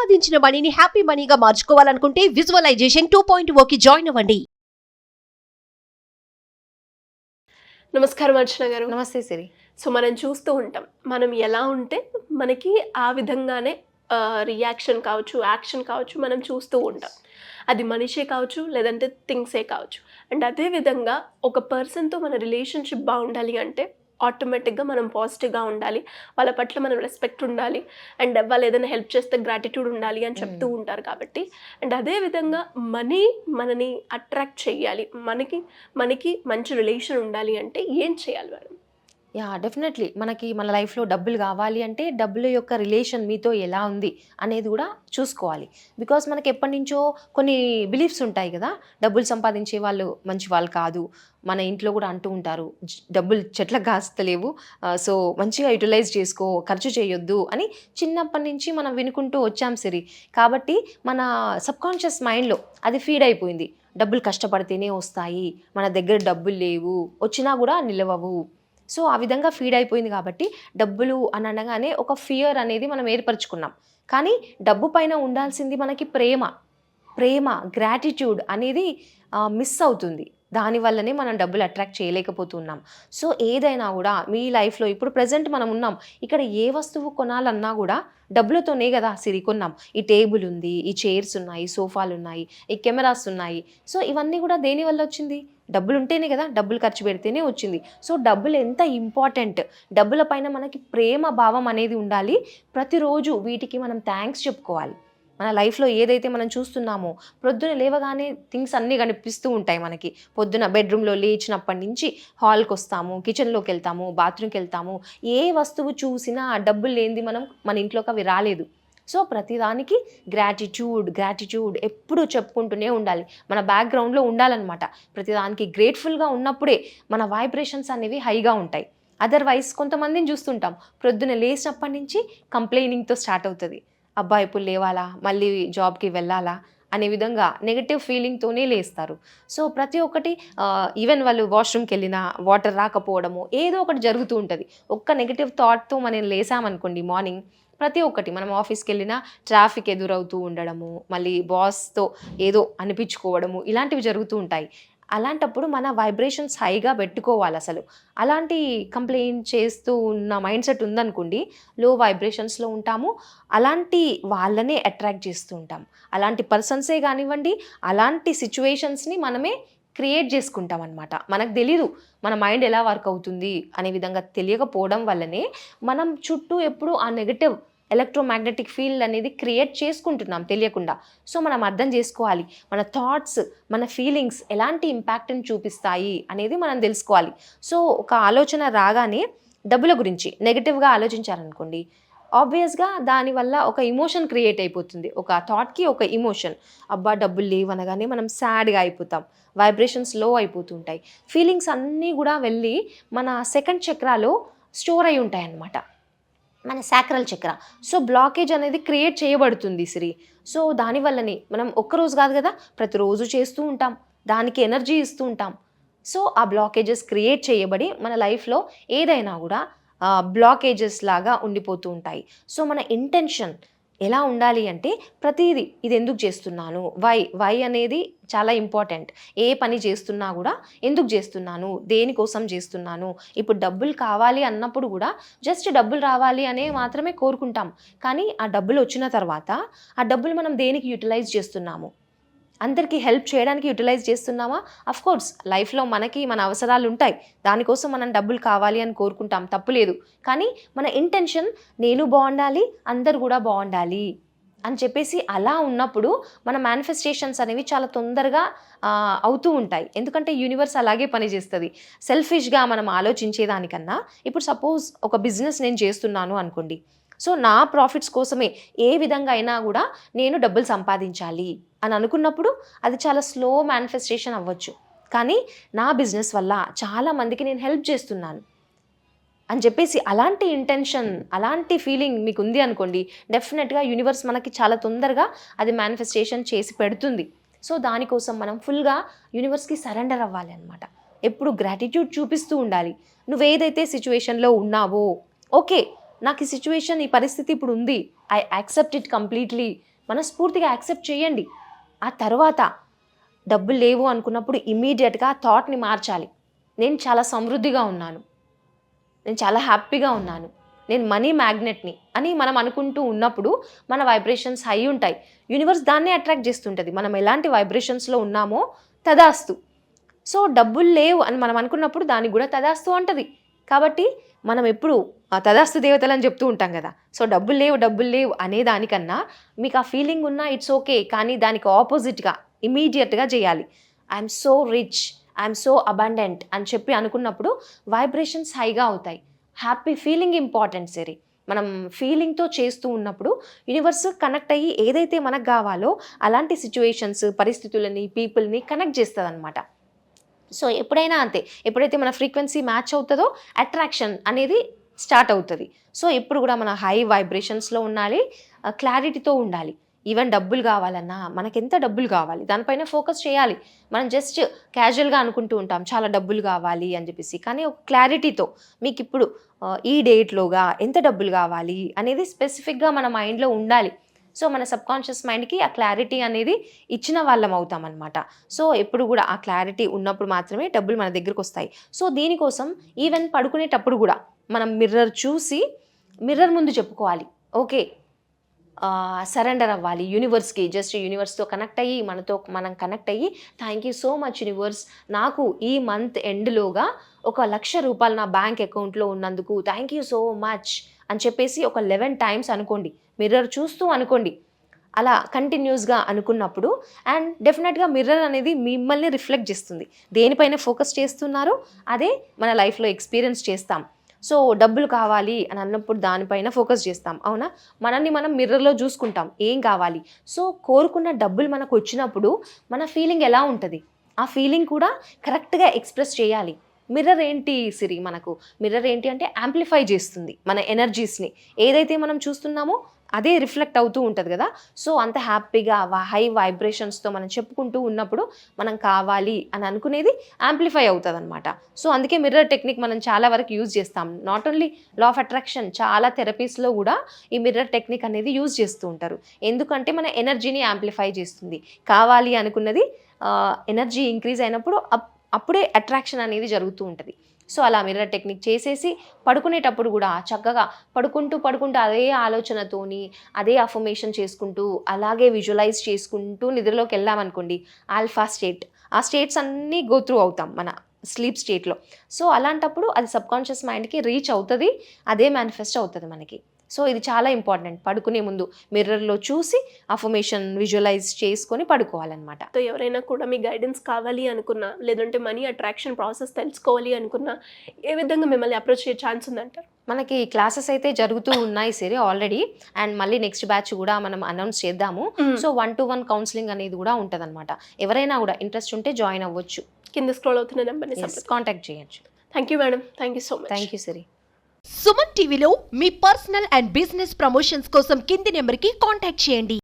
సంపాదించిన మనీని హ్యాపీ మనీగా మార్చుకోవాలనుకుంటే విజువలైజేషన్ 2.0కి జాయిన్ అవ్వండి. నమస్కారం అర్చన గారు. నమస్తే సిరి. సో మనం చూస్తూ ఉంటాం, మనం ఎలా ఉంటే మనకి ఆ విధంగానే రియాక్షన్ కావచ్చు, యాక్షన్ కావచ్చు, మనం చూస్తూ ఉంటాం. అది మనిషే కావచ్చు, లేదంటే థింగ్సే కావచ్చు. అండ్ అదేవిధంగా ఒక పర్సన్తో మన రిలేషన్షిప్ బాగుండాలి అంటే ఆటోమేటిక్గా మనం పాజిటివ్గా ఉండాలి, వాళ్ళ పట్ల మనం రెస్పెక్ట్ ఉండాలి, అండ్ వాళ్ళు ఏదైనా హెల్ప్ చేస్తే గ్రాటిట్యూడ్ ఉండాలి అని చెప్తూ ఉంటారు. కాబట్టి అండ్ అదేవిధంగా మనని అట్రాక్ట్ చేయాలి, మనకి మంచి రిలేషన్ ఉండాలి అంటే ఏం చేయాలి మేడం? డెఫినెట్లీ మనకి మన లైఫ్లో డబ్బులు కావాలి అంటే డబ్బుల యొక్క రిలేషన్ మీతో ఎలా ఉంది అనేది కూడా చూసుకోవాలి. బికాస్ మనకి ఎప్పటి నుంచో కొన్ని బిలీఫ్స్ ఉంటాయి కదా, డబ్బులు సంపాదించే వాళ్ళు మంచి వాళ్ళు కాదు. మన ఇంట్లో కూడా అంటూ ఉంటారు, డబ్బులు చెట్లకు కాస్తలేవు, సో మంచిగా యూటిలైజ్ చేసుకో, ఖర్చు చేయొద్దు అని చిన్నప్పటి నుంచి మనం వినుకుంటూ వచ్చాం సిరి. కాబట్టి మన సబ్కాన్షియస్ మైండ్లో అది ఫీడ్ అయిపోయింది. డబ్బులు కష్టపడితేనే వస్తాయి, మన దగ్గర డబ్బులు లేవు, వచ్చినా కూడా నిలవవు. సో ఆ విధంగా ఫీడ్ అయిపోయింది. కాబట్టి డబ్బులు అని అనగానే ఒక ఫియర్ అనేది మనం ఏర్పరచుకున్నాం. కానీ డబ్బు పైన ఉండాల్సింది మనకి ప్రేమ గ్రాటిట్యూడ్ అనేది మిస్ అవుతుంది. దానివల్లనే మనం డబ్బులు అట్రాక్ట్ చేయలేకపోతున్నాం. సో ఏదైనా కూడా మీ లైఫ్లో ఇప్పుడు ప్రజెంట్ మనం ఉన్నాం, ఇక్కడ ఏ వస్తువు కొనాలన్నా కూడా డబ్బులతోనే కదా సిరి కొన్నాం. ఈ టేబుల్ ఉంది, ఈ చైర్స్ ఉన్నాయి, సోఫాలు ఉన్నాయి, ఈ కెమెరాస్ ఉన్నాయి. సో ఇవన్నీ కూడా దేనివల్ల వచ్చింది? డబ్బులు ఉంటేనే కదా, డబ్బులు ఖర్చు పెడితేనే వచ్చింది. సో డబ్బులు ఎంత ఇంపార్టెంట్, డబ్బుల పైన మనకి ప్రేమ భావం అనేది ఉండాలి. ప్రతిరోజు వీటికి మనం థ్యాంక్స్ చెప్పుకోవాలి. మన లైఫ్లో ఏదైతే మనం చూస్తున్నామో, ప్రొద్దున లేవగానే థింగ్స్ అన్నీ కనిపిస్తూ ఉంటాయి మనకి. పొద్దున బెడ్రూమ్లో లేచినప్పటి నుంచి హాల్కి వస్తాము, కిచెన్లోకి వెళ్తాము, బాత్రూమ్కి వెళ్తాము. ఏ వస్తువు చూసినా డబ్బులు లేనిది మన ఇంట్లోకి అవి రాలేదు. సో ప్రతిదానికి గ్రాటిట్యూడ్ ఎప్పుడూ చెప్పుకుంటూనే ఉండాలి, మన బ్యాక్గ్రౌండ్లో ఉండాలన్నమాట. ప్రతిదానికి గ్రేట్ఫుల్గా ఉన్నప్పుడే మన వైబ్రేషన్స్ అనేవి హైగా ఉంటాయి. అదర్వైజ్ కొంతమందిని చూస్తుంటాం, ప్రొద్దున లేచినప్పటి నుంచి కంప్లైనింగ్తో స్టార్ట్ అవుతుంది. అబ్బా ఇప్పుడు లేవాలా, మళ్ళీ జాబ్కి వెళ్ళాలా అనే విధంగా నెగటివ్ ఫీలింగ్తోనే లేస్తారు. సో ప్రతి ఒక్కటి ఈవెన్ వాళ్ళు వాష్రూమ్కి వెళ్ళినా వాటర్ రాకపోవడము ఏదో ఒకటి జరుగుతూ ఉంటుంది. ఒక్క నెగటివ్ థాట్తో మనం లేసామనుకోండి మార్నింగ్, ప్రతి ఒక్కటి మనం ఆఫీస్కి వెళ్ళినా ట్రాఫిక్ ఎదురవుతూ ఉండడము, మళ్ళీ బాస్తో ఏదో అనిపించుకోవడము, ఇలాంటివి జరుగుతూ ఉంటాయి. అలాంటప్పుడు మన వైబ్రేషన్స్ హైగా పెట్టుకోవాలి. అసలు అలాంటి కంప్లైంట్ చేస్తూ ఉన్న మైండ్ సెట్ ఉందనుకోండి, లో వైబ్రేషన్స్లో ఉంటాము. అలాంటి వాళ్ళనే అట్రాక్ట్ చేస్తూ ఉంటాం. అలాంటి పర్సన్సే కానివ్వండి, అలాంటి సిచ్యువేషన్స్ని మనమే క్రియేట్ చేసుకుంటాం అనమాట. మనకు తెలీదు మన మైండ్ ఎలా వర్క్ అవుతుంది అనే విధంగా తెలియకపోవడం వల్లనే మనం చుట్టూ ఎప్పుడు ఆ నెగటివ్ ఎలక్ట్రోమాగ్నెటిక్ ఫీల్డ్ అనేది క్రియేట్ చేసుకుంటున్నాం తెలియకుండా. సో మనం అర్థం చేసుకోవాలి, మన థాట్స్, మన ఫీలింగ్స్ ఎలాంటి ఇంపాక్ట్ని చూపిస్తాయి అనేది మనం తెలుసుకోవాలి. సో ఒక ఆలోచన రాగానే డబ్బుల గురించి నెగటివ్గా ఆలోచించారనుకోండి, ఆబ్వియస్గా దానివల్ల ఒక ఇమోషన్ క్రియేట్ అయిపోతుంది. ఒక థాట్కి ఒక ఇమోషన్, అబ్బా డబ్బులు లేవు అనగానే మనం సాడ్గా అయిపోతాం, వైబ్రేషన్స్ లో అయిపోతుంటాయి. ఫీలింగ్స్ అన్నీ కూడా వెళ్ళి మన సెకండ్ చక్రాలో స్టోర్ అయి ఉంటాయి అన్నమాట, మన సాక్రల్ చక్ర. సో బ్లాకేజ్ అనేది క్రియేట్ చేయబడుతుంది సిరి. సో దానివల్లనే మనం ఒక్కరోజు కాదు కదా, ప్రతిరోజు చేస్తూ ఉంటాం, దానికి ఎనర్జీ ఇస్తూ ఉంటాం. సో ఆ బ్లాకేజెస్ క్రియేట్ చేయబడి మన లైఫ్లో ఏదైనా కూడా బ్లాకేజెస్ లాగా ఉండిపోతూ ఉంటాయి. సో మన ఇంటెన్షన్ ఎలా ఉండాలి అంటే ప్రతిదీ ఇది ఎందుకు చేస్తున్నాను, వై అనేది చాలా ఇంపార్టెంట్. ఏ పని చేస్తున్నా కూడా ఎందుకు చేస్తున్నాను, దేనికోసం చేస్తున్నాను. ఇప్పుడు డబ్బులు కావాలి అన్నప్పుడు కూడా జస్ట్ డబ్బులు రావాలి అనే మాత్రమే కోరుకుంటాం. కానీ ఆ డబ్బులు వచ్చిన తర్వాత ఆ డబ్బులు మనం దేనికి యూటిలైజ్ చేస్తున్నాము, అందరికీ హెల్ప్ చేయడానికి యూటిలైజ్ చేస్తున్నామా? అఫ్కోర్స్ లైఫ్లో మనకి మన అవసరాలు ఉంటాయి, దానికోసం మనం డబ్బులు కావాలి అని కోరుకుంటాం, తప్పులేదు. కానీ మన ఇంటెన్షన్ నేను బాగుండాలి, అందరు కూడా బాగుండాలి అని చెప్పేసి అలా ఉన్నప్పుడు మన మేనిఫెస్టేషన్స్ అనేవి చాలా తొందరగా అవుతూ ఉంటాయి. ఎందుకంటే యూనివర్స్ అలాగే పనిచేస్తుంది. సెల్ఫిష్గా మనం ఆలోచించేదానికన్నా, ఇప్పుడు సపోజ్ ఒక బిజినెస్ నేను చేస్తున్నాను అనుకోండి, సో నా ప్రాఫిట్స్ కోసమే ఏ విధంగా అయినా కూడా నేను డబ్బులు సంపాదించాలి అని అనుకున్నప్పుడు అది చాలా స్లో మేనిఫెస్టేషన్ అవ్వచ్చు. కానీ నా బిజినెస్ వల్ల చాలా మందికి నేను హెల్ప్ చేస్తున్నాను అని చెప్పేసి అలాంటి ఇంటెన్షన్, అలాంటి ఫీలింగ్ మీకు ఉంది అనుకోండి, డెఫినెట్గా యూనివర్స్ మనకి చాలా తొందరగా అది మేనిఫెస్టేషన్ చేసి పెడుతుంది. సో దానికోసం మనం ఫుల్గా యూనివర్స్కి సరెండర్ అవ్వాలి అనమాట. ఎప్పుడు గ్రాటిట్యూడ్ చూపిస్తూ ఉండాలి. నువ్వేదైతే సిచ్యువేషన్లో ఉన్నావో, ఓకే నాకు ఈ సిచ్యువేషన్, ఈ పరిస్థితి ఇప్పుడు ఉంది, ఐ యాక్సెప్ట్ ఇట్ కంప్లీట్లీ, మనస్ఫూర్తిగా యాక్సెప్ట్ చేయండి. ఆ తర్వాత డబ్బులు లేవు అనుకున్నప్పుడు ఇమీడియట్గా థాట్ని మార్చాలి. నేను చాలా సమృద్ధిగా ఉన్నాను, నేను చాలా హ్యాపీగా ఉన్నాను, నేను మనీ మ్యాగ్నెట్ని అని మనం అనుకుంటూ ఉన్నప్పుడు మన వైబ్రేషన్స్ హై ఉంటాయి. యూనివర్స్ దాన్నే అట్రాక్ట్ చేస్తుంటుంది. మనం ఎలాంటి వైబ్రేషన్స్లో ఉన్నామో తదాస్తు. సో డబ్బులు లేవు అని మనం అనుకున్నప్పుడు దానికి కూడా తదాస్తు అంటది. కాబట్టి మనం ఎప్పుడు తదాస్తు దేవతలు అని చెప్తూ ఉంటాం కదా. సో డబ్బులు లేవు అనే దానికన్నా మీకు ఆ ఫీలింగ్ ఉన్నా ఇట్స్ ఓకే, కానీ దానికి ఆపోజిట్గా ఇమీడియట్గా చేయాలి. I'm so rich, I'm so abundant అని చెప్పి అనుకున్నప్పుడు వైబ్రేషన్స్ హైగా అవుతాయి. హ్యాపీ ఫీలింగ్ ఇంపార్టెంట్ సరే. మనం ఫీలింగ్తో చేస్తూ ఉన్నప్పుడు యూనివర్స్ కనెక్ట్ అయ్యి ఏదైతే మనకు కావాలో అలాంటి సిచ్యువేషన్స్, పరిస్థితులని, పీపుల్ని కనెక్ట్ చేస్తుంది అనమాట. సో ఎప్పుడైనా అంతే, ఎప్పుడైతే మన ఫ్రీక్వెన్సీ మ్యాచ్ అవుతుందో అట్రాక్షన్ అనేది స్టార్ట్ అవుతుంది. సో ఎప్పుడు కూడా మన హై వైబ్రేషన్స్లో ఉండాలి, క్లారిటీతో ఉండాలి. ఈవెన్ డబ్బులు కావాలన్నా మనకి ఎంత డబ్బులు కావాలి దానిపైన ఫోకస్ చేయాలి. మనం జస్ట్ క్యాజువల్గా అనుకుంటూ ఉంటాం చాలా డబ్బులు కావాలి అని చెప్పేసి, కానీ ఒక క్లారిటీతో మీకు ఇప్పుడు ఈ డేట్లోగా ఎంత డబ్బులు కావాలి అనేది స్పెసిఫిక్గా మన మైండ్లో ఉండాలి. సో మన సబ్కాన్షియస్ మైండ్కి ఆ క్లారిటీ అనేది ఇచ్చిన వాళ్ళం అవుతాం అనమాట. సో ఎప్పుడు కూడా ఆ క్లారిటీ ఉన్నప్పుడు మాత్రమే డబ్బులు మన దగ్గరకు వస్తాయి. సో దీనికోసం ఈవెన్ పడుకునేటప్పుడు కూడా మనం మిర్రర్ చూసి మిర్రర్ ముందు చెప్పుకోవాలి, ఓకే సరెండర్ అవ్వాలి యూనివర్స్కి. జస్ట్ యూనివర్స్తో కనెక్ట్ అయ్యి మనం కనెక్ట్ అయ్యి thank you so much universe, నాకు ఈ మంత్ ఎండ్లోగా 1,00,000 రూపాయలు నా బ్యాంక్ అకౌంట్లో ఉన్నందుకు థ్యాంక్ యూ సో మచ్ అని చెప్పేసి ఒక 11 టైమ్స్ అనుకోండి. మిర్రర్ చూస్తూ అనుకోండి. అలా కంటిన్యూస్గా అనుకున్నప్పుడు అండ్ డెఫినెట్గా మిర్రర్ అనేది మిమ్మల్ని రిఫ్లెక్ట్ చేస్తుంది. దేనిపైన ఫోకస్ చేస్తున్నారో అదే మన లైఫ్లో ఎక్స్పీరియన్స్ చేస్తాం. సో డబ్బులు కావాలి అని అన్నప్పుడు దానిపైన ఫోకస్ చేస్తాం, అవునా? మనల్ని మనం మిర్రర్లో చూసుకుంటాం ఏం కావాలి. సో కోరుకున్న డబ్బులు మనకు వచ్చినప్పుడు మన ఫీలింగ్ ఎలా ఉంటుంది, ఆ ఫీలింగ్ కూడా కరెక్ట్గా ఎక్స్ప్రెస్ చేయాలి. మిర్రర్ ఏంటి సిరి, మనకు మిర్రర్ ఏంటి అంటే యాంప్లిఫై చేస్తుంది మన ఎనర్జీస్ని. ఏదైతే మనం చూస్తున్నామో అదే రిఫ్లెక్ట్ అవుతూ ఉంటుంది కదా. సో అంత హ్యాపీగా హై వైబ్రేషన్స్తో మనం చెప్పుకుంటూ ఉన్నప్పుడు మనం కావాలి అని అనుకునేది యాంప్లిఫై అవుతుంది అనమాట. సో అందుకే మిర్రర్ టెక్నిక్ మనం చాలా వరకు యూజ్ చేస్తాం. Not only law of attraction, చాలా థెరపీస్లో కూడా ఈ మిర్రర్ టెక్నిక్ అనేది యూజ్ చేస్తూ ఉంటారు. ఎందుకంటే మన ఎనర్జీని యాంప్లిఫై చేస్తుంది. కావాలి అనుకున్నది ఎనర్జీ ఇంక్రీజ్ అయినప్పుడు అప్పుడే అట్రాక్షన్ అనేది జరుగుతూ ఉంటుంది. సో అలా మిర్రర్ టెక్నిక్ చేసేసి పడుకునేటప్పుడు కూడా చక్కగా పడుకుంటూ అదే ఆలోచనతోని అదే అఫర్మేషన్ చేసుకుంటూ అలాగే విజువలైజ్ చేసుకుంటూ నిద్రలోకి వెళ్ళామనుకోండి, ఆల్ఫా స్టేట్, ఆ స్టేట్స్ అన్నీ గో త్రూ అవుతాం మన స్లీప్ స్టేట్లో. సో అలాంటప్పుడు అది సబ్కాన్షియస్ మైండ్కి రీచ్ అవుతుంది, అదే మేనిఫెస్ట్ అవుతుంది మనకి. సో ఇది చాలా ఇంపార్టెంట్. పడుకునే ముందు మిర్రర్లో చూసి అఫర్మేషన్ విజువలైజ్ చేసుకొని పడుకోవాలన్నమాట. సో ఎవరైనా కూడా మీ గైడెన్స్ కావాలి అనుకున్నా, లేదంటే మనీ అట్రాక్షన్ ప్రాసెస్ తెలుసుకోవాలి అనుకున్నా ఏ విధంగా మిమ్మల్ని అప్రోచ్ చేసే ఛాన్స్ ఉందంటారు? మనకి క్లాసెస్ అయితే జరుగుతూ ఉన్నాయి సరే ఆల్రెడీ, అండ్ మళ్ళీ నెక్స్ట్ బ్యాచ్ కూడా మనం అనౌన్స్ చేద్దాము. సో 1-to-1 కౌన్సిలింగ్ అనేది కూడా ఉంటుంది అనమాట. ఎవరైనా కూడా ఇంట్రెస్ట్ ఉంటే జాయిన్ అవ్వచ్చు. కింద స్క్రోల్ అవుతున్న నెంబర్ని కాంటాక్ట్ చేయొచ్చు. Thank you madam, thank you so much. Thank you Siri. Suman టీవీలో మీ పర్సనల్ అండ్ బిజినెస్ ప్రమోషన్స్ కోసం కింది నెంబర్కి కాంటాక్ట్ చేయండి.